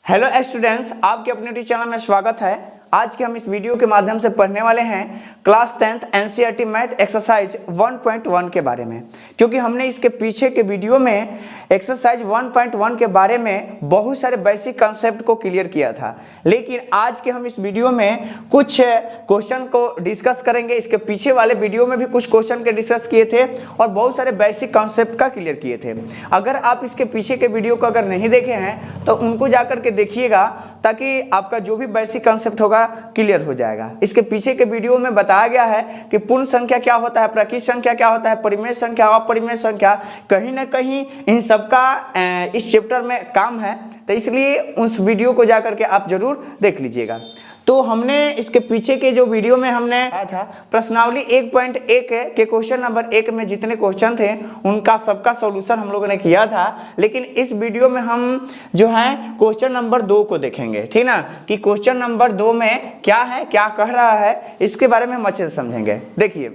Hello students, आपके अपने channel में स्वागत है। आज के हम इस वीडियो के माध्यम से पढ़ने वाले हैं class 10th NCERT math exercise 1.1 के बारे में, क्योंकि हमने इसके पीछे के वीडियो में एक्सरसाइज 1.1 के बारे में बहुत सारे बेसिक कंसेप्ट को क्लियर किया था। लेकिन आज के हम इस वीडियो में कुछ क्वेश्चन को डिस्कस करेंगे। इसके पीछे वाले वीडियो में भी कुछ क्वेश्चन के डिस्कस किए थे और बहुत सारे बेसिक कंसेप्ट का क्लियर किए थे। अगर आप इसके पीछे के वीडियो को अगर नहीं देखे हैं तो उनको जाकर के देखिएगा, ताकि आपका जो भी बेसिक कंसेप्ट होगा क्लियर हो जाएगा। इसके पीछे के वीडियो में बताया गया है कि पूर्ण संख्या क्या होता है, प्रकृत संख्या क्या होता है, परिमेय संख्या, अपरिमेय संख्या, कहीं ना कहीं इन सबका इस चैप्टर में काम है। तो इसलिए उस वीडियो को जाकर के आप जरूर देख लीजिएगा। तो हमने इसके पीछे के जो वीडियो में हमने आया था प्रश्नावली 1.1 के क्वेश्चन नंबर 1 में जितने क्वेश्चन थे उनका सबका सॉल्यूशन हम लोगों ने किया था। लेकिन इस वीडियो में हम जो है क्वेश्चन नंबर 2 को देखेंगे, ठीक ना, कि क्वेश्चन नंबर 2 में क्या है, क्या कह रहा है, इसके बारे में हम अच्छे से समझेंगे। देखिए,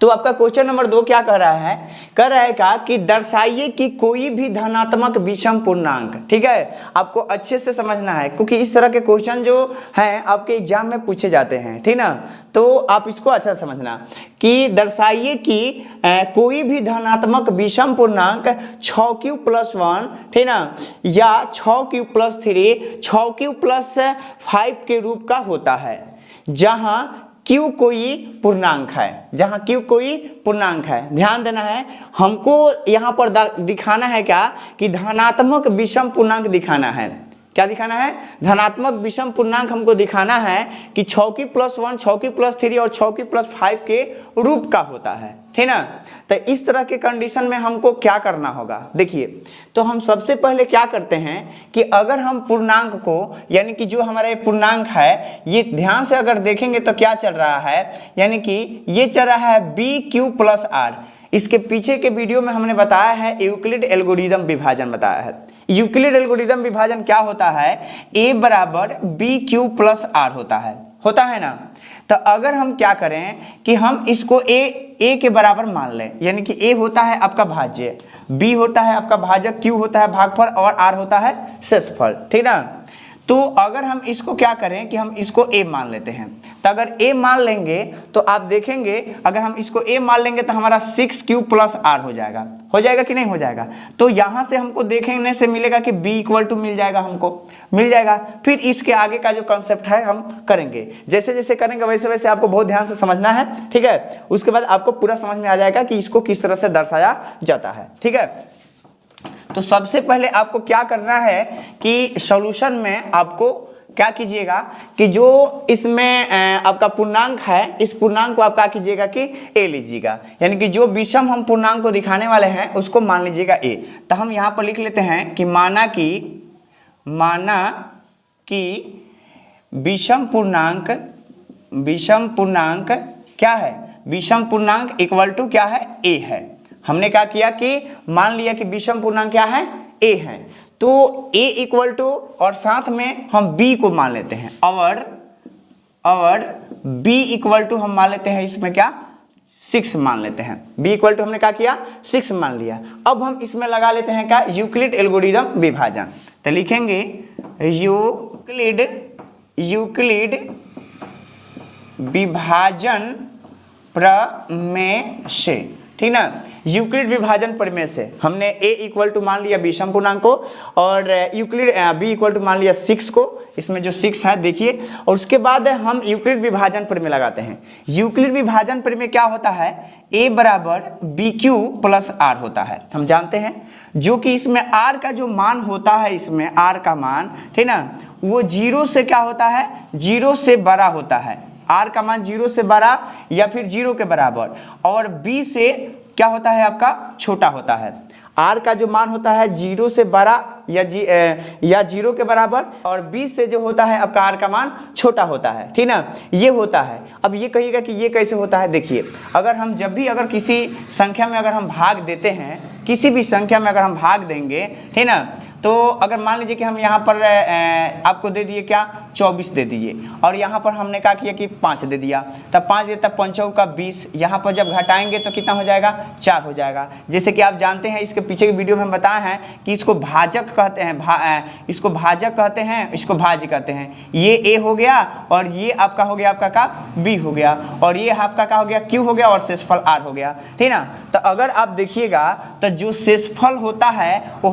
तो आपका क्वेश्चन नंबर 2 क्या कह रहा है कि दर्शाइए कि कोई भी धनात्मक विषम पूर्णांक। ठीक है, आपको अच्छे से समझना है, क्योंकि इस तरह के क्वेश्चन जो हैं आपके एग्जाम में पूछे जाते हैं, ठीक ना। तो आप इसको अच्छा समझना कि दर्शाइए कि कोई भी धनात्मक विषम पूर्णांक 6q+1, ठीक ना, या 6q+3, 6q+5 के रूप का होता है, जहां Q कोई पूर्णांक है, जहां Q कोई पूर्णांक है। ध्यान देना है, हमको यहाँ पर दिखाना है क्या कि धनात्मक विषम पूर्णांक दिखाना है। क्या दिखाना है? धनात्मक विषम पूर्णांक हमको दिखाना है कि 6q+1, 6q+3 और 6q+5 के रूप का होता है, ठीक ना। तो इस तरह के कंडीशन में हमको क्या करना होगा, देखिए। तो हम सबसे पहले क्या करते हैं कि अगर हम पूर्णांक को, यानी कि जो हमारा पूर्णांक है, ये ध्यान से अगर देखेंगे तो क्या चल रहा है, यानी कि ये चल रहा है BQ+R। इसके पीछे के वीडियो में हमने बताया है यूक्लिड एल्गोरिदम विभाजन बताया है। यूक्लिड एल्गोरिदम विभाजन क्या होता है? A बराबर BQ+R होता है ना। तो अगर हम क्या करें कि हम इसको a के बराबर मान लें, यानी कि a होता है आपका भाज्य, b होता है आपका भाजक, q होता है भागफल और r होता है शेषफल, ठीक ना। तो अगर हम इसको क्या करें कि हम इसको a मान लेते हैं, तो अगर a मान लेंगे तो आप देखेंगे, अगर हम इसको a मान लेंगे तो हमारा 6q+R हो जाएगा कि नहीं हो जाएगा। तो यहां से हमको देखने से मिलेगा कि b = मिल जाएगा, हमको मिल जाएगा। फिर इसके आगे का जो कंसेप्ट है हम करेंगे, जैसे जैसे करेंगे वैसे वैसे आपको बहुत ध्यान से समझना है, ठीक है। उसके बाद आपको पूरा समझ में आ जाएगा कि इसको किस तरह से दर्शाया जाता है, ठीक है। तो सबसे पहले आपको क्या करना है कि सॉल्यूशन में आपको क्या कीजिएगा कि जो इसमें आपका पूर्णांक है, इस पूर्णांक को आप क्या कीजिएगा कि a लीजिएगा, यानी कि जो विषम हम पूर्णांक को दिखाने वाले हैं उसको मान लीजिएगा a। तो हम यहाँ पर लिख लेते हैं कि माना कि विषम पूर्णांक क्या है, विषम पूर्णांक इक्वल टू क्या है, a है। हमने क्या किया कि मान लिया कि विषम पूर्णांक क्या है, a है। तो a इक्वल टू और साथ में हम b को मान लेते हैं, और b इक्वल टू हम मान लेते हैं इसमें क्या, 6 मान लेते हैं। b इक्वल टू हमने क्या किया, 6 मान लिया। अब हम इसमें लगा लेते हैं क्या, यूक्लिड एल्गोरिदम विभाजन। तो लिखेंगे यूक्लिड विभाजन प्रमेय से, ठीक ना। यूक्लिड विभाजन प्रमेय से हमने a इक्वल टू मान लिया विषम पूर्णांक को, और यूक्लिड b इक्वल टू मान लिया 6 को, इसमें जो 6 है देखिए। और उसके बाद हम यूक्लिड विभाजन प्रमेय लगाते हैं। यूक्लिड विभाजन प्रमेय क्या होता है, a बराबर BQ+R होता है। हम जानते हैं जो कि इसमें r का जो मान होता है, इसमें r का मान, ठीक ना, वो 0 से क्या होता है, 0 से बड़ा होता है। r का मान 0 से बड़ा या फिर 0 के बराबर, और b से क्या होता है आपका, छोटा होता है। r का जो मान होता है 0 से बड़ा या 0 के बराबर, और b से जो होता है आपका r का मान छोटा होता है, ठीक ना, ये होता है। अब ये कहिएगा कि ये कैसे होता है। देखिए, अगर हम जब भी अगर किसी संख्या में अगर हम भाग देते हैं, किसी भी संख्या में अगर हम भाग देंगे, ठीक ना, तो अगर मान लीजिए कि हम यहाँ पर आपको दे दिए क्या 24 दे दीजिए, और यहाँ पर हमने क्या किया कि 5 दे दिया, तब 5 देता 5 का 20, यहाँ पर जब घटाएंगे तो कितना हो जाएगा 4 हो जाएगा। जैसे कि आप जानते हैं, इसके पीछे की वीडियो में हम बताया है कि इसको भाजक कहते हैं, इसको भाजक कहते हैं, इसको भाज्य कहते हैं। ये a हो गया और ये आपका हो गया आपका का b हो गया, और ये आपका का हो गया q हो गया, और शेषफल r हो गया, ठीक ना। तो अगर आप देखिएगा तो जो शेषफल होता है वो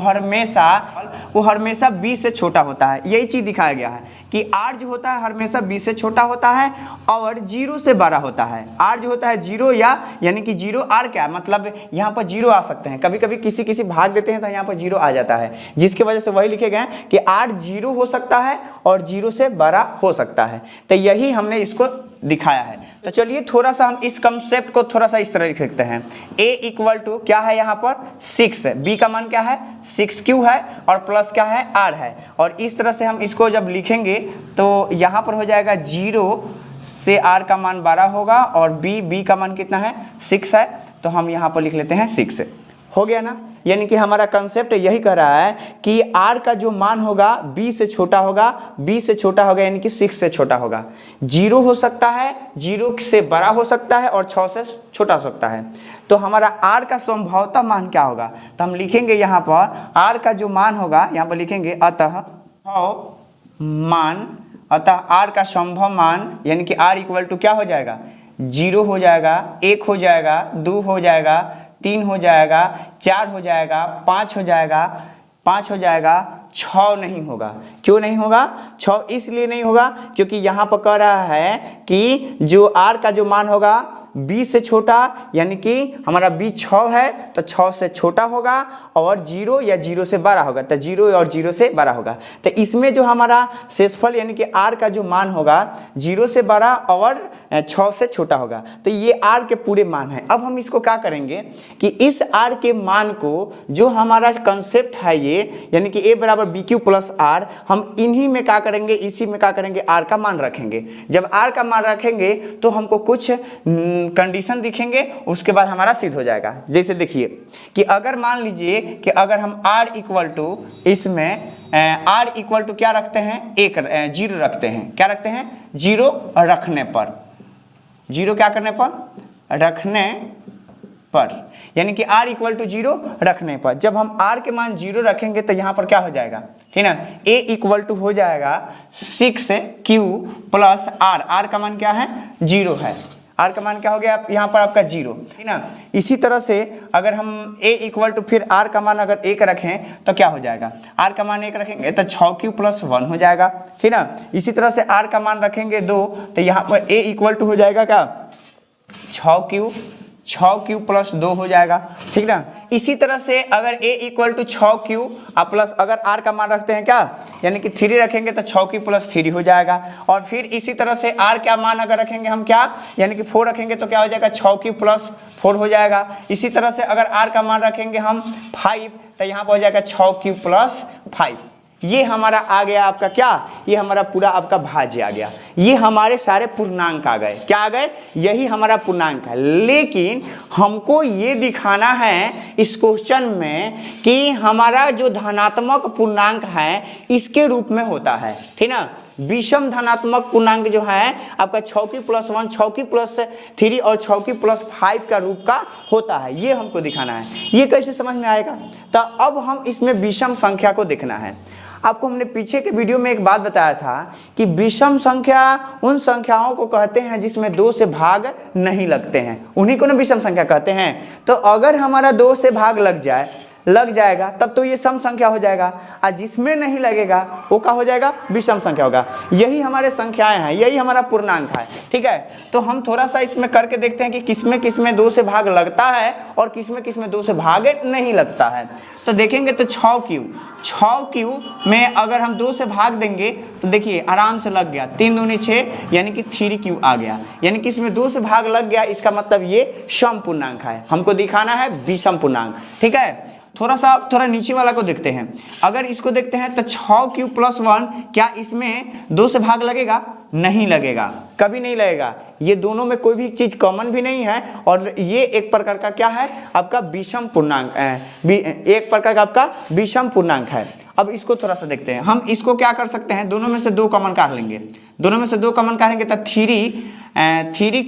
हमेशा b से छोटा होता है। यही चीज दिखाया गया है कि r जो होता है हमेशा b से छोटा होता है और 0 से बड़ा होता है। r जो होता है 0 यानी कि 0 r क्या मतलब यहाँ पर 0 आ सकते हैं, कभी कभी किसी भाग देते हैं तो यहाँ पर 0 आ जाता है, जिसकी वजह से वही लिखे गए कि r 0 हो सकता है और 0 से बड़ा हो सकता है। तो यही हमने इसको दिखाया है। तो चलिए थोड़ा सा हम इस कंसेप्ट को थोड़ा सा इस तरह लिख सकते हैं। a इक्वल टू क्या है यहाँ पर 6 है, b का मान क्या है 6q है, और प्लस क्या है r है, और इस तरह से हम इसको जब लिखेंगे तो यहाँ पर हो जाएगा 0 से r का मान 12 होगा, और b का मान कितना है 6 है, तो हम यहाँ पर लिख लेते हैं 6 हो गया ना। यानी कि हमारा कंसेप्ट यही कह रहा है कि r का जो मान होगा b से छोटा होगा, b से छोटा होगा यानी कि 6 से छोटा होगा। 0 हो सकता है, 0 से बड़ा हो सकता है, और 6 से छोटा हो सकता है। तो हमारा r का संभवतः मान क्या होगा, तो हम लिखेंगे यहाँ पर r का जो मान होगा, यहाँ पर लिखेंगे अतः r का संभव मान, यानी कि r इक्वल टू क्या हो जाएगा 0 हो जाएगा, 1 हो जाएगा, 2 हो जाएगा, 3 हो जाएगा, 4 हो जाएगा, 5 हो जाएगा, 6 नहीं होगा। क्यों नहीं होगा 6? इसलिए नहीं होगा क्योंकि यहाँ पर कह रहा है कि जो r का जो मान होगा b से छोटा, यानी कि हमारा b 6 है तो 6 से छोटा होगा, और 0 या 0 से बड़ा होगा, तो 0 और 0 से बड़ा होगा। तो इसमें जो हमारा शेषफल यानी कि r का जो मान होगा 0 से बड़ा और 6 से छोटा होगा, तो ये r के पूरे मान है। अब हम इसको क्या करेंगे कि इस r के मान को, जो हमारा कंसेप्ट है ये, यानी कि a बराबर bq प्लस r, हम इन्हीं में क्या करेंगे, इसी में क्या करेंगे r का मान रखेंगे। जब r का मान रखेंगे तो हमको कुछ कंडीशन दिखेंगे, उसके बाद हमारा सिद्ध हो जाएगा। जैसे देखिए कि अगर मान लीजिए कि अगर हम r इक्वल टू इसमें r इक्वल टू क्या रखते हैं 0 रखते हैं, क्या रखते हैं 0 रखने पर, 0 क्या करने पर रखने पर, यानी कि r इक्वल टू 0 रखने पर। जब हम r के मान 0 रखेंगे तो यहाँ पर क्या हो जाएगा, ठीक ना, a इक्वल टू हो जाएगा 6q प्लस r का मान क्या है 0 है, r का मान क्या हो गया यहाँ पर आपका 0, ठीक ना। इसी तरह से अगर हम a इक्वल टू फिर r का मान अगर 1 रखें तो क्या हो जाएगा, r का मान 1 रखेंगे तो 6q प्लस 1 हो जाएगा, ठीक ना। इसी तरह से r का मान रखेंगे 2 तो यहाँ पर a इक्वल टू हो जाएगा क्या 6q प्लस 2 हो जाएगा, ठीक ना। इसी तरह से अगर a equal to 6q plus अगर r का मान रखते हैं क्या, यानी कि 3 रखेंगे तो 6q प्लस 3 हो जाएगा, और फिर इसी तरह से r का मान अगर रखेंगे हम क्या, यानी कि 4 रखेंगे तो क्या हो जाएगा 6q प्लस 4 हो जाएगा। इसी तरह से अगर r का मान रखेंगे हम 5 तो यहाँ पर हो जाएगा 6q प्लस 5। ये हमारा आ गया आपका क्या, ये हमारा पूरा आपका भाज्य आ गया, ये हमारे सारे पूर्णांक आ गए। क्या आ गए, यही हमारा पूर्णांक है। लेकिन हमको ये दिखाना है इस क्वेश्चन में कि हमारा जो धनात्मक पूर्णांक है इसके रूप में होता है, ठीक ना। विषम धनात्मक पूर्णांक जो है आपका 6q प्लस 1, 6q प्लस 3 और 6q प्लस 5 का रूप का होता है, ये हमको दिखाना है। ये कैसे समझ में आएगा, तो अब हम इसमें विषम संख्या को देखना है। आपको हमने पीछे के वीडियो में एक बात बताया था कि विषम संख्या उन संख्याओं को कहते हैं जिसमें 2 से भाग नहीं लगते हैं, उन्हीं को ना विषम संख्या कहते हैं। तो अगर हमारा 2 से भाग लग जाएगा तब तो ये सम संख्या हो जाएगा, और जिसमें नहीं लगेगा वो क्या हो जाएगा, विषम संख्या होगा। यही हमारे संख्याएं हैं, यही हमारा पूर्णांक है, ठीक है। तो हम थोड़ा सा इसमें करके देखते हैं कि किसमें 2 से भाग लगता है और किसमें 2 से भाग नहीं लगता है। तो देखेंगे तो 6q में अगर हम 2 से भाग देंगे तो देखिए आराम से लग गया, 3 दूनी 6 यानी कि 3q आ गया, यानी कि इसमें 2 से भाग लग गया। इसका मतलब ये सम पूर्णांक है, हमको दिखाना है विषम पूर्णांक, ठीक है। थोड़ा नीचे वाला को देखते हैं। अगर इसको देखते हैं तो 6q प्लस 1 क्या इसमें 2 से भाग लगेगा, नहीं लगेगा, कभी नहीं लगेगा। ये दोनों में कोई भी चीज कॉमन भी नहीं है और ये एक प्रकार का क्या है आपका विषम पूर्णांक एक प्रकार का आपका विषम पूर्णांक है। अब इसको थोड़ा सा देखते हैं, हम इसको क्या कर सकते हैं, दोनों में से दो कॉमन काट लेंगे, दोनों में से दो कॉमन काटेंगे तो थ्री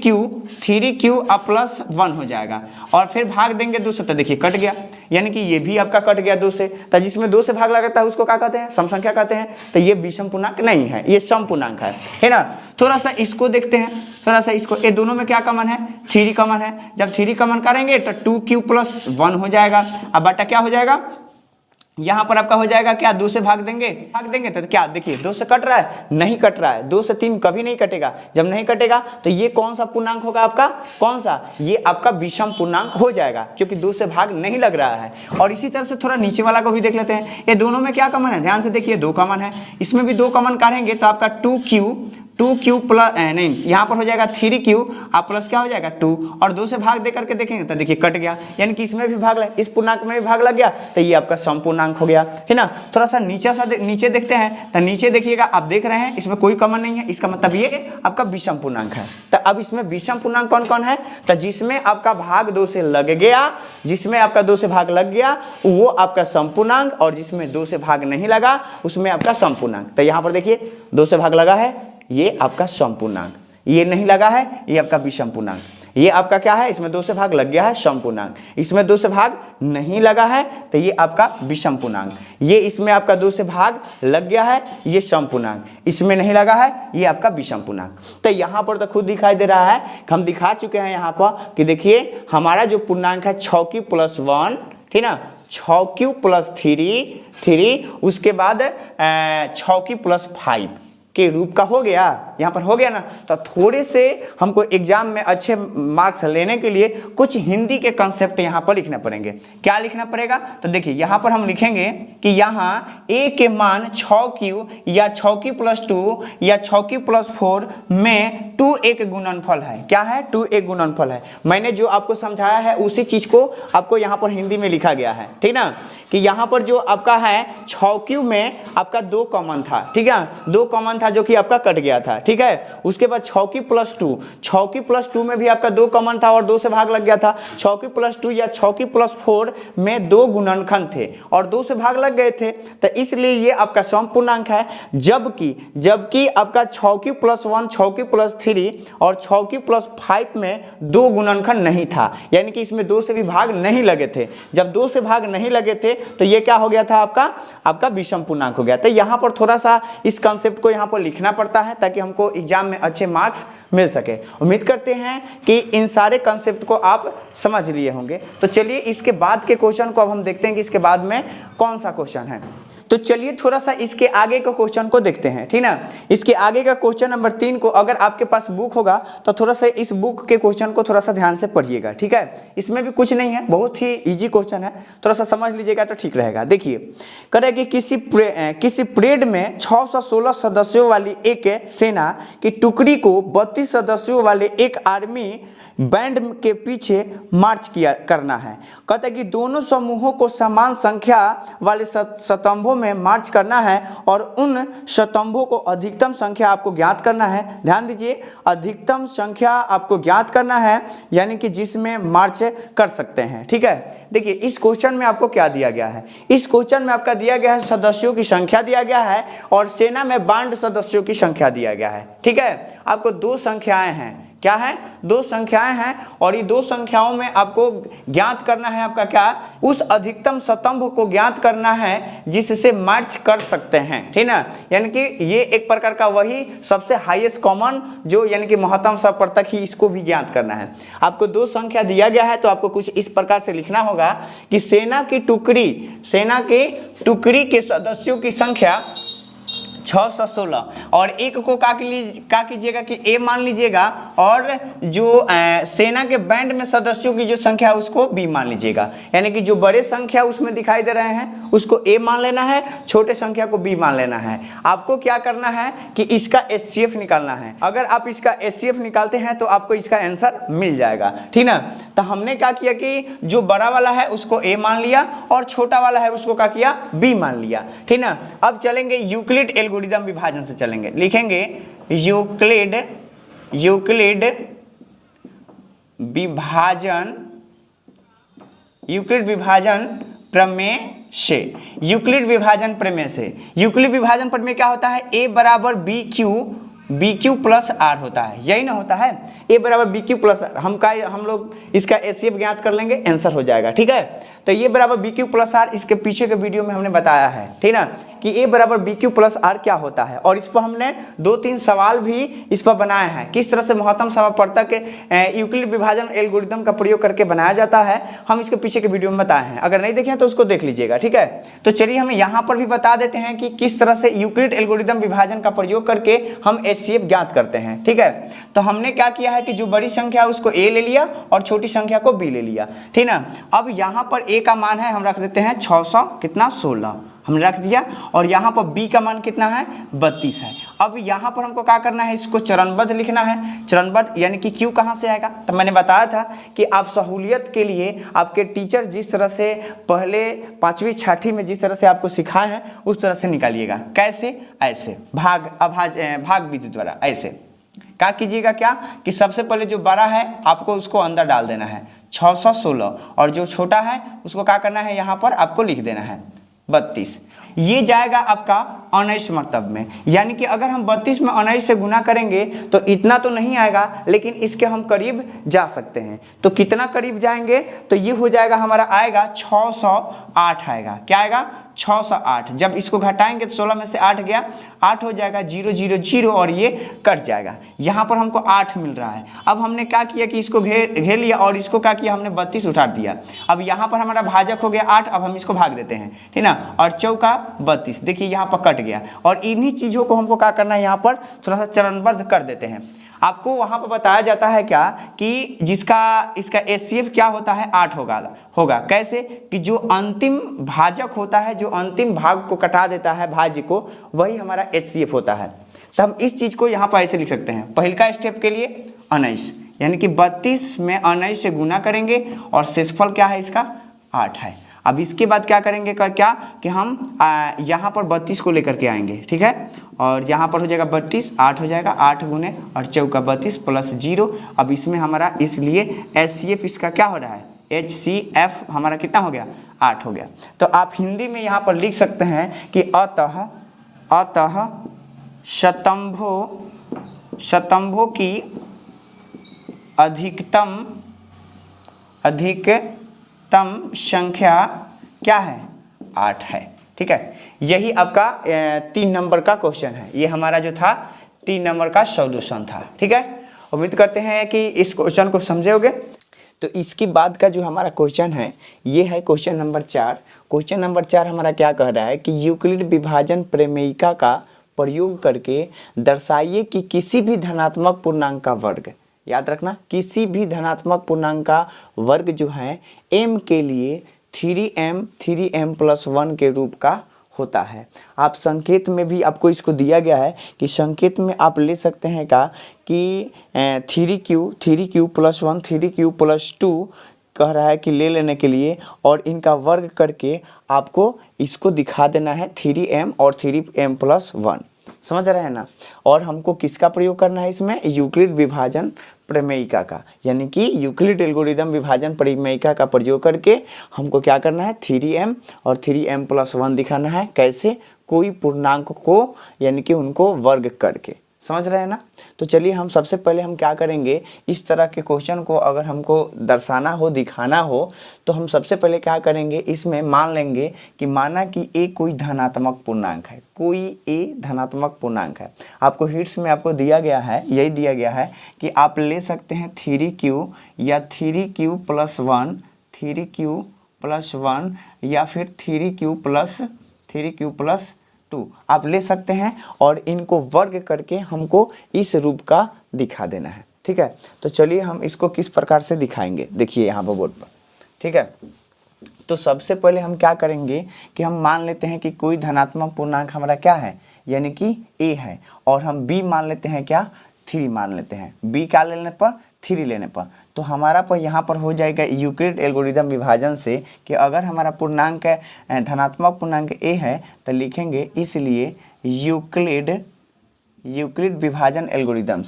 क्यू प्लस 1 हो जाएगा और फिर भाग देंगे 2 से, तो देखिए कट गया, यानी कि ये भी आपका कट गया 2 से। तो जिसमें 2 से भाग लगता है उसको क्या कहते हैं, सम संख्या कहते हैं। तो ये विषम पूर्णांक नहीं है, ये सम पूर्णांक है ना। थोड़ा सा इसको देखते हैं, थोड़ा सा इसको, ये दोनों में क्या कॉमन है, 3 कॉमन है। जब 3 कॉमन करेंगे तो 2q प्लस 1 हो जाएगा। अब बटा क्या हो जाएगा, यहां पर आपका हो जाएगा क्या, 2 से भाग देंगे तो क्या देखिए 2 से कट रहा है, नहीं कट रहा है, 2 से 3 कभी नहीं कटेगा। जब नहीं कटेगा तो ये कौन सा पूर्णांक होगा आपका, कौन सा, ये आपका विषम पूर्णांक हो जाएगा क्योंकि 2 से भाग नहीं लग रहा है। और इसी तरह से थोड़ा नीचे वाला को भी देख लेते हैं, ये दोनों में क्या कॉमन है, ध्यान से देखिए 2 कॉमन है, इसमें भी 2 कॉमन काटेंगे तो आपका 2q प्लस नहीं, यहाँ पर हो जाएगा 3q आप प्लस क्या हो जाएगा 2 और 2 से भाग दे करके देखेंगे तो देखिए कट गया, यानी कि इसमें भी भाग लग, इस पूर्णांक में भी भाग लग गया, तो ये आपका सम पूर्णांक हो गया, है ना। थोड़ा सा नीचे देखते हैं, तो नीचे देखिएगा आप देख रहे हैं इसमें कोई कॉमन नहीं है, इसका मतलब ये आपका विषम पूर्णांक है। तो अब इसमें विषम पूर्णांक कौन कौन है, तो जिसमें आपका भाग 2 से लग गया, जिसमें आपका 2 से भाग लग गया वो आपका सम पूर्णांक, और जिसमें 2 से भाग नहीं लगा उसमें आपका सम पूर्णांक। तो यहाँ पर देखिए 2 से भाग लगा है, ये आपका सम पूर्णांक, ये नहीं लगा है, ये आपका विषम पूर्णांक। ये आपका क्या है, इसमें 2 से भाग लग गया है सम पूर्णांक, इसमें 2 से भाग नहीं लगा है तो ये आपका विषम पूर्णांक। ये इसमें आपका 2 से भाग लग गया है, ये सम पूर्णांक, इसमें नहीं लगा है, ये आपका विषम पूर्णांक। तो यहाँ पर तो खुद दिखाई दे रहा है, हम दिखा चुके हैं यहाँ पर कि देखिए हमारा जो पूर्णांक है 6q प्लस 1, ठीक ना, 6q प्लस 3, उसके बाद 6q प्लस 5 के रूप का हो गया, यहाँ पर हो गया ना। तो थोड़े से हमको एग्जाम में अच्छे मार्क्स लेने के लिए कुछ हिंदी के कंसेप्ट यहाँ पर लिखने पड़ेंगे। क्या लिखना पड़ेगा, तो देखिए यहाँ पर हम लिखेंगे कि यहाँ a के मान 6q या 6q प्लस 2 या 6q प्लस 4 में 2a के गुणनफल है। क्या है, 2a गुणनफल है। मैंने जो आपको समझाया है उसी चीज को आपको यहाँ पर हिंदी में लिखा गया है, ठीक ना, कि यहाँ पर जो आपका है 6q में आपका 2 कॉमन था, ठीक है, 2 कॉमन था जो कि आपका कट गया था, ठीक है। उसके बाद 6q प्लस 2 में भी आपका 2 कॉमन था और 2 से भाग लग गया था। 6q प्लस 2 या 6q प्लस 4 में 2 गुणनखंड थे और 2 से भाग लग गए थे, तो इसलिए ये आपका सम पूर्णांक है। जबकि आपका 6q प्लस 1, 6q प्लस 3 और 6q प्लस 5 में 2 गुणनखंड नहीं था, यानी कि इसमें 2 से भी भाग नहीं लगे थे। जब 2 से भाग नहीं लगे थे तो ये क्या हो गया था, आपका विषम पूर्णांक हो गया। तो यहाँ पर थोड़ा सा इस कंसेप्ट को यहाँ पर लिखना पड़ता है ताकि हमको एग्जाम में अच्छे मार्क्स मिल सके। उम्मीद करते हैं कि इन सारे कंसेप्ट को आप समझ लिए होंगे। तो चलिए इसके बाद के क्वेश्चन को अब हम देखते हैं कि इसके बाद में कौन सा क्वेश्चन है। तो चलिए थोड़ा सा इसके आगे का क्वेश्चन को देखते हैं, ठीक ना। इसके आगे का क्वेश्चन नंबर 3 को अगर आपके पास बुक होगा तो थोड़ा सा इस बुक के क्वेश्चन को थोड़ा सा ध्यान से पढ़िएगा, ठीक है। इसमें भी कुछ नहीं है, बहुत ही इजी क्वेश्चन है, थोड़ा सा समझ लीजिएगा तो ठीक रहेगा। देखिए कह रहा है कि किसी परेड में 616 सदस्यों वाली एक सेना की टुकड़ी को 32 सदस्यों वाले एक आर्मी बैंड के पीछे मार्च करना है। कहता है कि दोनों समूहों को समान संख्या वाले स्तंभों में मार्च करना है और उन स्तंभों को अधिकतम संख्या आपको ज्ञात करना है। ध्यान दीजिए, अधिकतम संख्या आपको ज्ञात करना है, यानी कि जिसमें मार्च कर सकते हैं, ठीक है। देखिए इस क्वेश्चन में आपको क्या दिया गया है, इस क्वेश्चन में आपका दिया गया है सदस्यों की संख्या दिया गया है और सेना में बैंड सदस्यों की संख्या दिया गया है, ठीक है। आपको 2 संख्याएं हैं, क्या है, 2 संख्याएं हैं और ये 2 संख्याओं में आपको ज्ञात करना है आपका क्या, उस अधिकतम स्तंभ को ज्ञात करना है जिससे मार्च कर सकते हैं, ठीक ना। यानी कि ये एक प्रकार का वही सबसे हाईएस्ट कॉमन जो यानी कि महत्तम सप्रतक ही, इसको भी ज्ञात करना है। आपको 2 संख्या दिया गया है तो आपको कुछ इस प्रकार से लिखना होगा कि सेना की टुकड़ी के सदस्यों की संख्या 616 और एक को क्या कीजिएगा कि ए मान लीजिएगा और जो सेना के बैंड में सदस्यों की जो संख्या है उसको बी मान लीजिएगा। यानी कि जो बड़े संख्या उसमें दिखाई दे रहे हैं उसको ए मान लेना है, छोटे संख्या को बी मान लेना है। आपको क्या करना है कि इसका एचसीएफ निकालना है। अगर आप इसका एचसीएफ निकालते हैं तो आपको इसका आंसर मिल जाएगा, ठीक ना। तो हमने क्या किया कि जो बड़ा वाला है उसको ए मान लिया और छोटा वाला है उसको क्या किया, बी मान लिया, ठीक ना। अब चलेंगे यूक्लिड एल्गोरिथम विभाजन से चलेंगे। लिखेंगे यूक्लिड विभाजन प्रमेय से। यूक्लिड विभाजन प्रमेय से, यूक्लिड विभाजन प्रमेय क्या होता है? a बराबर बी क्यू प्लस आर होता है, यही ना होता है? a बराबर बी क्यू प्लस आर, हम लोग इसका एचसीएफ ज्ञात कर लेंगे, आंसर हो जाएगा। ठीक है, तो a बराबर बी क्यू प्लस आर इसके पीछे के वीडियो में हमने बताया है, ठीक ना, कि a बराबर बी क्यू प्लस आर क्या होता है। और इस पर हमने 2-3 सवाल भी इस पर बनाए हैं, किस तरह से महत्तम समापवर्तक के यूक्लिड विभाजन एल्गोरिथम का प्रयोग करके बनाया जाता है, हम इसके पीछे के वीडियो में बताए हैं। अगर नहीं देखे तो उसको देख लीजिएगा। ठीक है, तो चलिए हम यहाँ पर भी बता देते हैं कि किस तरह से यूक्लिड एल्गोरिथम विभाजन का प्रयोग करके हम एचसीएफ ज्ञात करते हैं। ठीक है, तो हमने क्या किया है कि जो बड़ी संख्या है उसको a ले लिया और छोटी संख्या को b ले लिया। ठीक ना, अब यहाँ पर a का मान है, हम रख देते हैं 16 हमने रख दिया, और यहाँ पर b का मान कितना है? 32 है। अब यहाँ पर हमको क्या करना है? इसको चरणबद्ध लिखना है। चरणबद्ध यानी कि q कहाँ से आएगा? तो मैंने बताया था कि आप सहूलियत के लिए आपके टीचर जिस तरह से पहले 5वीं 6ठी में जिस तरह से आपको सिखाए हैं उस तरह से निकालिएगा। कैसे? ऐसे भाग विधि द्वारा। ऐसे क्या कीजिएगा, क्या कि सबसे पहले जो बड़ा है आपको उसको अंदर डाल देना है 616, और जो छोटा है उसको क्या करना है? यहाँ पर आपको लिख देना है 32। ये जाएगा आपका 19 मर्तब में, यानी कि अगर हम 32 में 19 से गुना करेंगे तो इतना तो नहीं आएगा, लेकिन इसके हम करीब जा सकते हैं। तो कितना करीब जाएंगे? तो ये हो जाएगा हमारा, आएगा 608 आएगा। क्या आएगा? 608। जब इसको घटाएंगे तो 16 में से 8 गया, 8 हो जाएगा 0 0 0, और ये कट जाएगा। यहाँ पर हमको 8 मिल रहा है। अब हमने क्या किया कि इसको घेर लिया और इसको क्या किया? हमने 32 उठा दिया। अब यहाँ पर हमारा भाजक हो गया 8, अब हम इसको भाग देते हैं, ठीक ना, और चौका 32। देखिए यहाँ पर कट गया, और इन्हीं चीज़ों को हमको क्या करना है? यहाँ पर थोड़ा सा चरणबद्ध कर देते हैं। आपको वहाँ पर बताया जाता है क्या कि इसका एचसीएफ क्या होता है? 8 होगा। कैसे? कि जो अंतिम भाजक होता है, जो अंतिम भाग को कटा देता है भाज्य को, वही हमारा एचसीएफ होता है। तो हम इस चीज़ को यहाँ पर ऐसे लिख सकते हैं। पहले का स्टेप के लिए 19, यानी कि 32 में 19 से गुना करेंगे, और शेषफल क्या है इसका? 8 है। अब इसके बाद क्या करेंगे क्या कि हम यहाँ पर 32 को लेकर के आएंगे। ठीक है, और यहाँ पर हो जाएगा 32, 8 हो जाएगा, 8 गुने और चौका 32 प्लस 0। अब इसमें हमारा इसलिए एचसीएफ इसका क्या हो रहा है? एचसीएफ हमारा कितना हो गया? 8 हो गया। तो आप हिंदी में यहाँ पर लिख सकते हैं कि अतः शतंभों की अधिकतम संख्या क्या है? 8 है। ठीक है, यही आपका 3 नंबर का क्वेश्चन है। ये हमारा जो था 3 नंबर का सॉल्यूशन था। ठीक है, उम्मीद करते हैं कि इस क्वेश्चन को समझे होगे। तो इसके बाद का जो हमारा क्वेश्चन है ये है क्वेश्चन नंबर 4। क्वेश्चन नंबर 4 हमारा क्या कह रहा है कि यूक्लिड विभाजन प्रमेयिका का प्रयोग करके दर्शाइए कि किसी भी धनात्मक पूर्णांक का वर्ग, याद रखना, किसी भी धनात्मक पूर्णांक का वर्ग जो है m के लिए 3m+1 के रूप का होता है। आप संकेत में भी आपको इसको दिया गया है कि संकेत में आप ले सकते हैं का कि 3q + 1 3q + 2 कह रहा है कि ले लेने के लिए, और इनका वर्ग करके आपको इसको दिखा देना है 3m और 3m+1। समझ रहे हैं ना? और हमको किसका प्रयोग करना है इसमें? यूक्लिड विभाजन प्रमेयिका का, यानी कि यूक्लिड एल्गोरिथम विभाजन प्रमेयिका का प्रयोग करके हमको क्या करना है? 3m और 3m+1 दिखाना है। कैसे? कोई पूर्णांक को, यानी कि उनको वर्ग करके। समझ रहे हैं ना? तो चलिए हम सबसे पहले हम क्या करेंगे, इस तरह के क्वेश्चन को अगर हमको दर्शाना हो, दिखाना हो, तो हम सबसे पहले क्या करेंगे, इसमें मान लेंगे कि माना कि a कोई धनात्मक पूर्णांक है, कोई a धनात्मक पूर्णांक है। आपको हिट्स में आपको दिया गया है, यही दिया गया है कि आप ले सकते हैं 3q या 3q + 1 या फिर 3q + 2 आप ले सकते हैं, और इनको वर्ग करके हमको इस रूप का दिखा देना है। ठीक है, तो चलिए हम इसको किस प्रकार से दिखाएंगे, देखिए यहाँ पर बोर्ड पर। ठीक है, तो सबसे पहले हम क्या करेंगे कि हम मान लेते हैं कि कोई धनात्मक पूर्णांक हमारा क्या है, यानी कि a है, और हम b मान लेते हैं क्या? 3 मान लेते हैं। b क्या लेने पर? 3 लेने पर। तो हमारा पर यहाँ पर हो जाएगा यूक्लिड एल्गोरिथम विभाजन से कि अगर हमारा पूर्णांक धनात्मक पूर्णांक a है तो लिखेंगे इसलिए यूक्लिड विभाजन एल्गोरिदम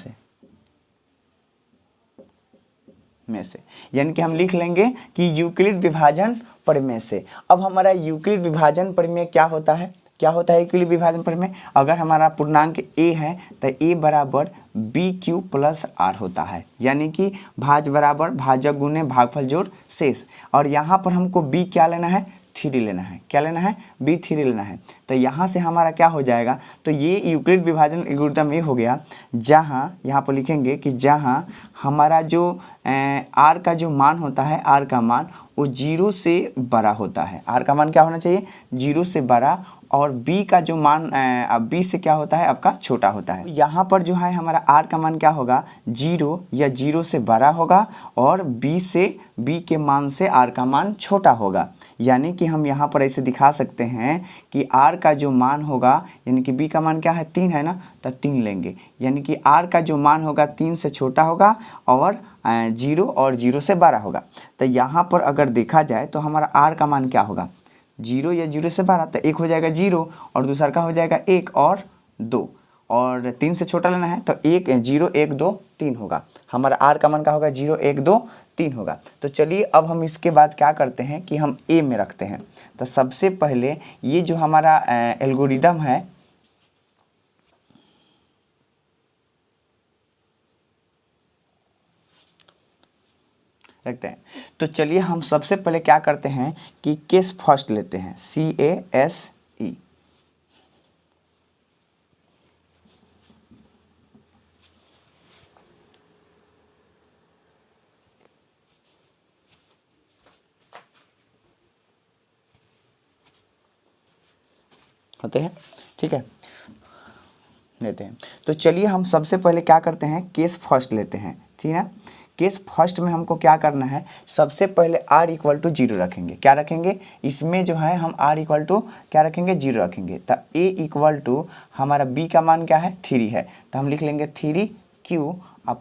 में से, यानी कि हम लिख लेंगे कि यूक्लिड विभाजन प्रमेय से। अब हमारा यूक्लिड विभाजन प्रमेय क्या होता है? क्या होता है यूक्लिड विभाजन प्रमेय? अगर हमारा पूर्णांक a है तो a बराबर बी क्यू प्लस आर होता है, यानी कि भाज बराबर भाजक गुने भागफल जोड़ शेष। और यहाँ पर हमको b क्या लेना है? 3 लेना है। क्या लेना है? b3 लेना है। तो यहाँ से हमारा क्या हो जाएगा? तो ये यूक्लिड विभाजन एल्गोरिथम ये हो गया जहाँ, यहाँ पर लिखेंगे कि जहाँ हमारा जो r का जो मान होता है, r का मान वो 0 से बड़ा होता है। r का मान क्या होना चाहिए? 0 से बड़ा। और b का जो मान अब b से क्या होता है? आपका छोटा होता है। यहाँ पर जो है हमारा r का मान क्या होगा? 0 या 0 से बड़ा होगा और b के मान से r का मान छोटा होगा। यानी कि हम यहाँ पर ऐसे दिखा सकते हैं कि r का जो मान होगा, यानी कि b का मान क्या है? 3 है ना, तो 3 लेंगे। यानी कि r का जो मान होगा 3 से छोटा होगा और 0 और 0 से बड़ा होगा। तो यहाँ पर अगर देखा जाए तो हमारा r का मान क्या होगा? 0 या 0 से बड़ा, तो एक हो जाएगा 0 और दूसरा का हो जाएगा 1 और 2, और 3 से छोटा लेना है तो 1 0 1 2 3 होगा। हमारा r का मान क्या होगा? 0 1 2 3 होगा। तो चलिए अब हम इसके बाद क्या करते हैं कि हम a में रखते हैं। तो सबसे पहले ये जो हमारा एल्गोरिदम है, रखते हैं। तो चलिए हम सबसे पहले क्या करते हैं कि केस फर्स्ट लेते हैं, CASE। होते हैं, ठीक है, लेते हैं। तो चलिए हम सबसे पहले क्या करते हैं? केस फर्स्ट लेते हैं, ठीक है। केस फर्स्ट में हमको क्या करना है? सबसे पहले r इक्वल टू 0 रखेंगे। क्या रखेंगे? इसमें जो है हम r इक्वल टू क्या रखेंगे? 0 रखेंगे। तो a इक्वल टू हमारा b का मान क्या है? 3 है, तो हम लिख लेंगे 3q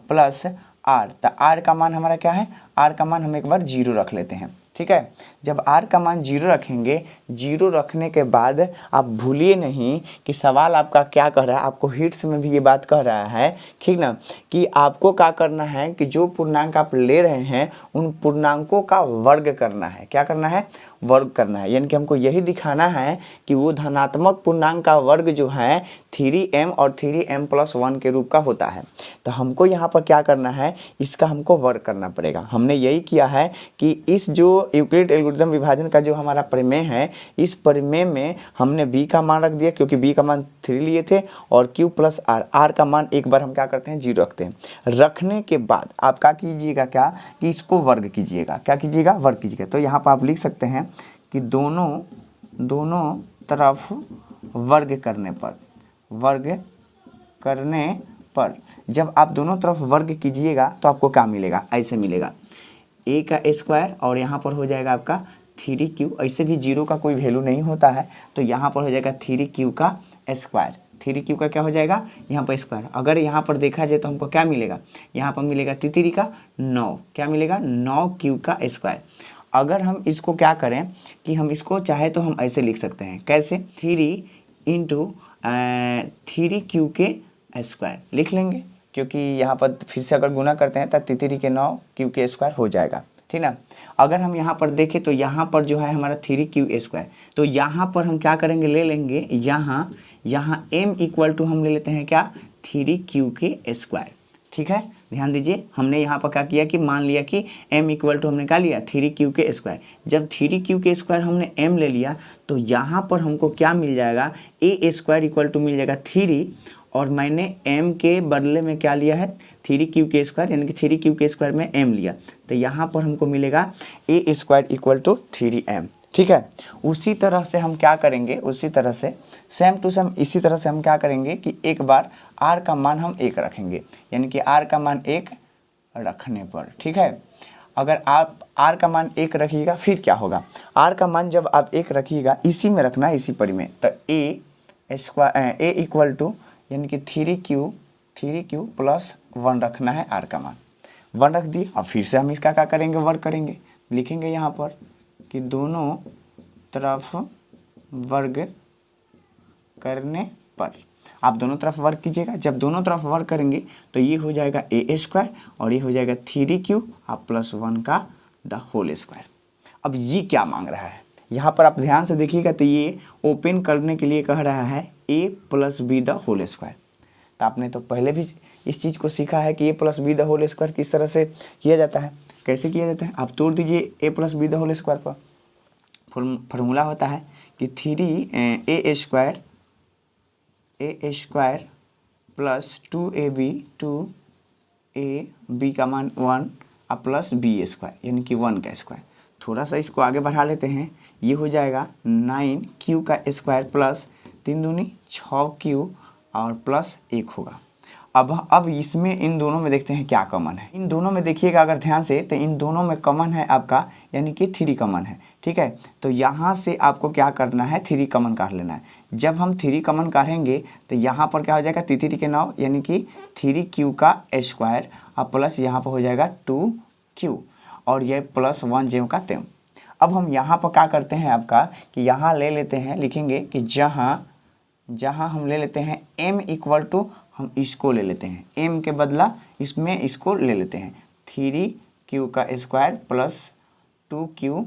प्लस r। तो r का मान हमारा क्या है? r का मान हम एक बार 0 रख लेते हैं, ठीक है। जब r का मान 0 रखेंगे, 0 रखने के बाद आप भूलिए नहीं कि सवाल आपका क्या कह रहा है, आपको हिट्स में भी ये बात कह रहा है, ठीक ना, कि आपको क्या करना है कि जो पूर्णांक आप ले रहे हैं उन पूर्णांकों का वर्ग करना है। क्या करना है? वर्ग करना है। यानी कि हमको यही दिखाना है कि वो धनात्मक पूर्णांक का वर्ग जो है 3m और 3m+1 के रूप का होता है। तो हमको यहाँ पर क्या करना है? इसका हमको वर्ग करना पड़ेगा। हमने यही किया है कि इस जो यूक्लिड एल्गोरिथम विभाजन का जो हमारा प्रमेय है, इस प्रमेय में हमने b का मान रख दिया क्योंकि b का मान 3 लिए थे, और q प्लस r का मान एक बार हम क्या करते हैं? 0 रखते हैं। रखने के बाद आप क्या कीजिएगा? क्या कि इसको वर्ग कीजिएगा। क्या कीजिएगा? वर्ग कीजिएगा। तो यहाँ पर आप लिख सकते हैं कि दोनों तरफ वर्ग करने पर जब आप दोनों तरफ वर्ग कीजिएगा तो आपको क्या मिलेगा? ऐसे मिलेगा a का स्क्वायर और यहाँ पर हो जाएगा आपका 3q। ऐसे भी 0 का कोई वैल्यू नहीं होता है, तो यहाँ पर हो जाएगा 3q का स्क्वायर। 3q का क्या हो जाएगा? यहाँ पर स्क्वायर। अगर यहाँ पर देखा जाए तो हमको क्या मिलेगा? यहाँ पर मिलेगा 3 का 9। क्या मिलेगा? 9q का स्क्वायर। अगर हम इसको क्या करें कि हम इसको चाहे तो हम ऐसे लिख सकते हैं। कैसे? 3 इंटू 3q के स्क्वायर लिख लेंगे, क्योंकि यहाँ पर फिर से अगर गुना करते हैं तो 3 के 9q के स्क्वायर हो जाएगा, ठीक ना। अगर हम यहाँ पर देखें तो यहाँ पर जो है हमारा 3q स्क्वायर, तो यहाँ पर हम क्या करेंगे? ले लेंगे यहाँ m इक्वल टू हम ले लेते हैं क्या? 3q के स्क्वायर, ठीक है। ध्यान दीजिए, हमने यहाँ पर क्या किया कि मान लिया कि m इक्वल टू हमने क्या लिया? 3q के स्क्वायर। जब 3q के स्क्वायर हमने m ले लिया तो यहाँ पर हमको क्या मिल जाएगा? a स्क्वायर इक्वल टू मिल जाएगा 3, और मैंने m के बदले में क्या लिया है? 3q के स्क्वायर, यानी कि 3q के स्क्वायर में m लिया, तो यहाँ पर हमको मिलेगा a square equal to 3m, ठीक है। उसी तरह से हम क्या करेंगे? उसी तरह से सेम टू सेम इसी तरह से हम क्या करेंगे कि एक बार r का मान हम 1 रखेंगे, यानी कि r का मान 1 रखने पर, ठीक है। अगर आप r का मान 1 रखिएगा फिर क्या होगा? r का मान जब आप 1 रखिएगा, इसी में रखना है, इसी परिमेय, तो a इक्वल टू यानी कि 3q प्लस 1 रखना है। r का मान 1 रख दिए। अब फिर से हम इसका क्या करेंगे? वर्ग करेंगे। लिखेंगे यहाँ पर कि दोनों तरफ वर्ग करने पर। आप दोनों तरफ वर्क कीजिएगा। जब दोनों तरफ वर्क करेंगे तो ये हो जाएगा ए स्क्वायर और ये हो जाएगा 3q आप +1 का द होल स्क्वायर। अब ये क्या मांग रहा है यहाँ पर आप ध्यान से देखिएगा तो ये ओपन करने के लिए कह रहा है a + b the whole square. तो आपने तो पहले भी इस चीज़ को सीखा है कि a + b the whole square किस तरह से किया जाता है। कैसे किया जाता है, आप तोड़ दीजिए a + b the whole square पर। फॉर्मूला होता है कि 3a square plus 2ab 2ab का मान 1 प्लस b स्क्वायर यानी कि 1 का स्क्वायर। थोड़ा सा इसको आगे बढ़ा लेते हैं, ये हो जाएगा 9q का स्क्वायर प्लस 3 दूनी 6q और प्लस 1 होगा। अब इसमें इन दोनों में देखते हैं क्या कॉमन है। इन दोनों में देखिएगा अगर ध्यान से तो इन दोनों में कॉमन है आपका यानी कि 3 कॉमन है। ठीक है, तो यहाँ से आपको क्या करना है 3 कॉमन काट लेना है। जब हम 3 कॉमन काटेंगे तो यहाँ पर क्या हो जाएगा 3 के 9 यानी कि 3q का स्क्वायर और प्लस यहाँ पर हो जाएगा 2q और ये +1 ज्यों का त्यों। अब हम यहाँ पर क्या करते हैं आपका कि यहाँ ले लेते हैं, लिखेंगे कि जहाँ हम ले लेते हैं m = हम इसको ले लेते हैं, m के बदला इसमें इसको ले लेते हैं 3q का स्क्वायर प्लस 2q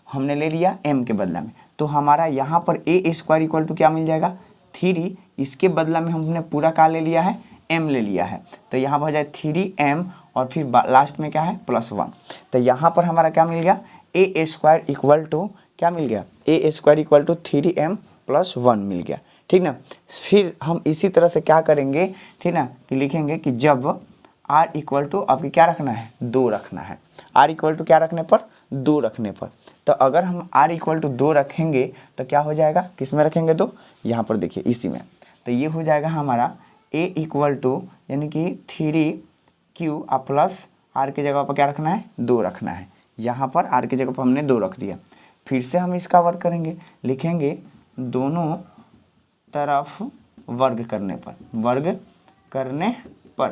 हमने ले लिया m के बदला में। तो हमारा यहाँ पर a स्क्वायर = क्या मिल जाएगा 3, इसके बदला में हमने पूरा क्या ले लिया है m ले लिया है। तो यहाँ पर हो जाए 3m और फिर लास्ट में क्या है +1। तो यहाँ पर हमारा क्या मिल गया a स्क्वायर = क्या मिल गया a स्क्वायर = 3m + 1 मिल गया। ठीक ना, फिर हम इसी तरह से क्या करेंगे ठीक ना कि लिखेंगे कि जब r = आपकी क्या रखना है 2 रखना है। r = क्या रखने पर 2 रखने पर। तो अगर हम r = 2 रखेंगे तो क्या हो जाएगा, किस में रखेंगे 2, यहाँ पर देखिए इसी में। तो ये हो जाएगा हमारा a = यानी कि 3q प्लस r की जगह पर क्या रखना है 2 रखना है। यहाँ पर r की जगह पर हमने 2 रख दिया। फिर से हम इसका वर्क करेंगे, लिखेंगे दोनों तरफ वर्ग करने पर।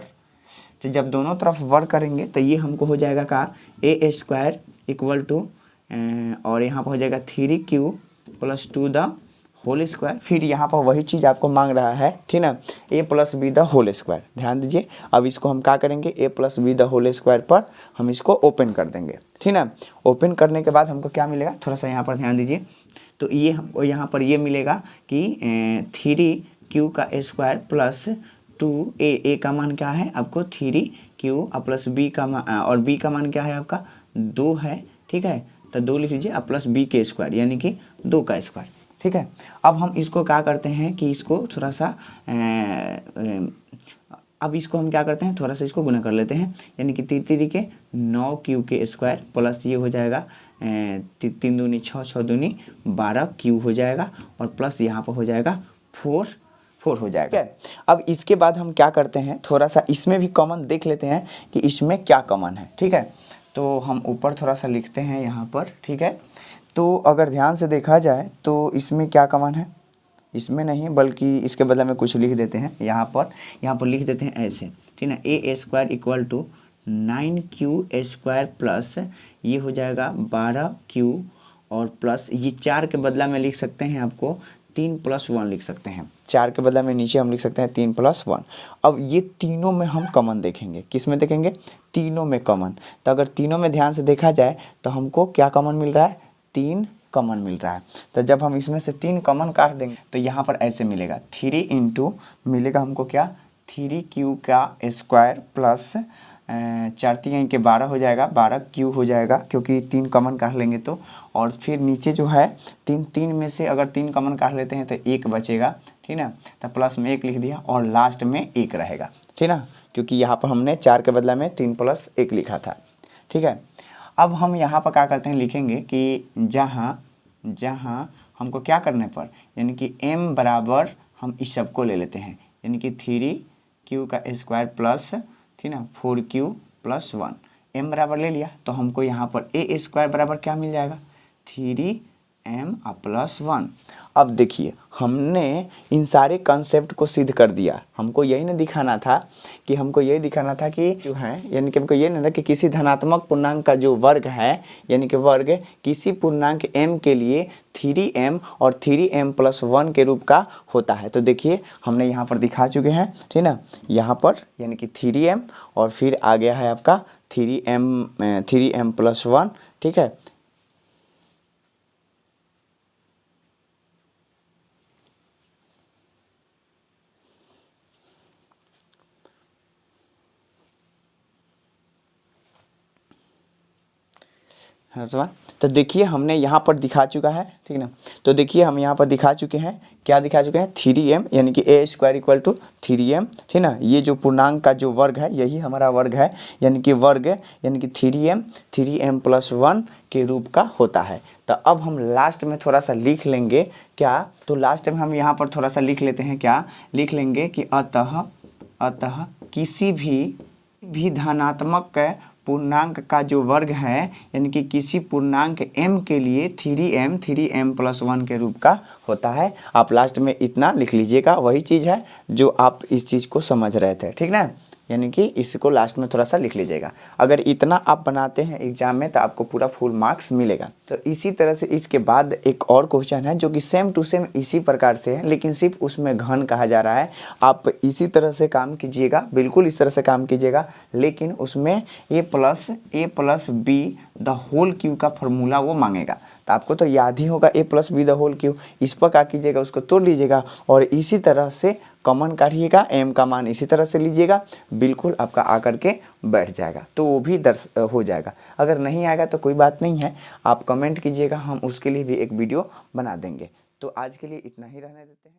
तो जब दोनों तरफ वर्ग करेंगे तो ये हमको हो जाएगा का a स्क्वायर = और यहाँ पर हो जाएगा 3q + 2 द होल स्क्वायर। फिर यहाँ पर वही चीज़ आपको मांग रहा है ठीक ना a + b the whole square. ध्यान दीजिए, अब इसको हम क्या करेंगे a + b the whole square पर हम इसको ओपन कर देंगे। ठीक ना, ओपन करने के बाद हमको क्या मिलेगा, थोड़ा सा यहाँ पर ध्यान दीजिए। तो ये हमको यहाँ पर ये मिलेगा कि 3q का स्क्वायर प्लस 2a का मान क्या है आपको 3q प्लस b का मान और b का मान क्या है आपका 2 है। ठीक है, तो 2 लिख लीजिए प्लस b के स्क्वायर यानी कि 2 का स्क्वायर। ठीक है, अब हम इसको क्या करते हैं कि इसको थोड़ा सा अब इसको हम क्या करते हैं थोड़ा सा इसको गुना कर लेते हैं यानी कि 3 के 9q के स्क्वायर प्लस ये हो जाएगा 3 दूनी 6 6 दूनी 12q हो जाएगा और प्लस यहाँ पर हो जाएगा 4 हो जाएगा। अब इसके बाद हम क्या करते हैं थोड़ा सा इसमें भी कॉमन देख लेते हैं कि इसमें क्या कॉमन है। ठीक है, तो हम ऊपर थोड़ा सा लिखते हैं यहाँ पर। ठीक है, तो अगर ध्यान से देखा जाए तो इसमें क्या कॉमन है, इसमें नहीं बल्कि इसके बदले में कुछ लिख देते हैं यहाँ पर लिख देते हैं ऐसे। ठीक है, a square = 9q square plus ये हो जाएगा 12q और प्लस ये 4 के बदला में लिख सकते हैं आपको 3 + 1 लिख सकते हैं। 4 के बदला में नीचे हम लिख सकते हैं 3 + 1। अब ये तीनों में हम कॉमन देखेंगे, किस में देखेंगे तीनों में कॉमन। तो अगर तीनों में ध्यान से देखा जाए तो हमको क्या कॉमन मिल रहा है 3 कॉमन मिल रहा है। तो जब हम इसमें से 3 कॉमन काट देंगे तो यहाँ पर ऐसे मिलेगा 3 मिलेगा हमको क्या 3q का स्क्वायर प्लस 4 3 के 12 हो जाएगा 12q हो जाएगा क्योंकि 3 कॉमन काट लेंगे तो। और फिर नीचे जो है 3 में से अगर 3 कॉमन काट लेते हैं तो 1 बचेगा। ठीक ना, तो प्लस में 1 लिख दिया और लास्ट में 1 रहेगा। ठीक ना, क्योंकि यहाँ पर हमने 4 के बदला में 3 + 1 लिखा था। ठीक है, अब हम यहाँ पर क्या करते हैं लिखेंगे कि जहाँ हमको क्या करने पर यानी कि m बराबर हम इस सबको ले लेते हैं यानी कि 3q का स्क्वायर प्लस ठीक ना 4q + 1 m बराबर ले लिया तो हमको यहाँ पर a स्क्वायर बराबर क्या मिल जाएगा 3m + 1। अब देखिए हमने इन सारे कंसेप्ट को सिद्ध कर दिया। हमको यही ना दिखाना था कि जो है यानी कि हमको ये नहीं था कि किसी धनात्मक पूर्णांक का जो वर्ग है यानी कि वर्ग किसी पूर्णांक m के लिए 3m और 3m+1 के रूप का होता है। तो देखिए हमने यहाँ पर दिखा चुके हैं, ठीक ना, यहाँ पर यानी कि 3m और फिर आ गया है आपका 3m+1, ठीक है। तो देखिए हमने यहाँ पर दिखा चुका है, ठीक ना। तो देखिए हम यहाँ पर दिखा चुके हैं, क्या दिखा चुके हैं, 3m यानी कि a² = 3m, ठीक ना। ये जो पूर्णांक का जो वर्ग है यही हमारा वर्ग है, यानी कि वर्ग यानी कि 3m+1 के रूप का होता है। तो अब हम लास्ट में थोड़ा सा लिख लेंगे क्या, तो लास्ट में हम यहाँ पर थोड़ा सा लिख लेते हैं, क्या लिख लेंगे कि अतः किसी भी धनात्मक पूर्णांक का जो वर्ग है यानी कि किसी पूर्णांक m के लिए 3m+1 के रूप का होता है। आप लास्ट में इतना लिख लीजिएगा, वही चीज़ है जो आप इस चीज़ को समझ रहे थे, ठीक ना। यानी कि इसको लास्ट में थोड़ा सा लिख लीजिएगा। अगर इतना आप बनाते हैं एग्जाम में तो आपको पूरा फुल मार्क्स मिलेगा। तो इसी तरह से इसके बाद एक और क्वेश्चन है जो कि सेम टू सेम इसी प्रकार से है, लेकिन सिर्फ उसमें घन कहा जा रहा है। आप इसी तरह से काम कीजिएगा, बिल्कुल इस तरह से काम कीजिएगा, लेकिन उसमें a+b² का फॉर्मूला वो मांगेगा। तो आपको तो याद ही होगा a+b²। इस पर क्या कीजिएगा, उसको तोड़ लीजिएगा और इसी तरह से कॉमन काढ़िएगा, m का मान इसी तरह से लीजिएगा, बिल्कुल आपका आकर के बैठ जाएगा। तो वो भी हो जाएगा। अगर नहीं आएगा तो कोई बात नहीं है, आप कमेंट कीजिएगा, हम उसके लिए भी एक वीडियो बना देंगे। तो आज के लिए इतना ही रहने देते हैं।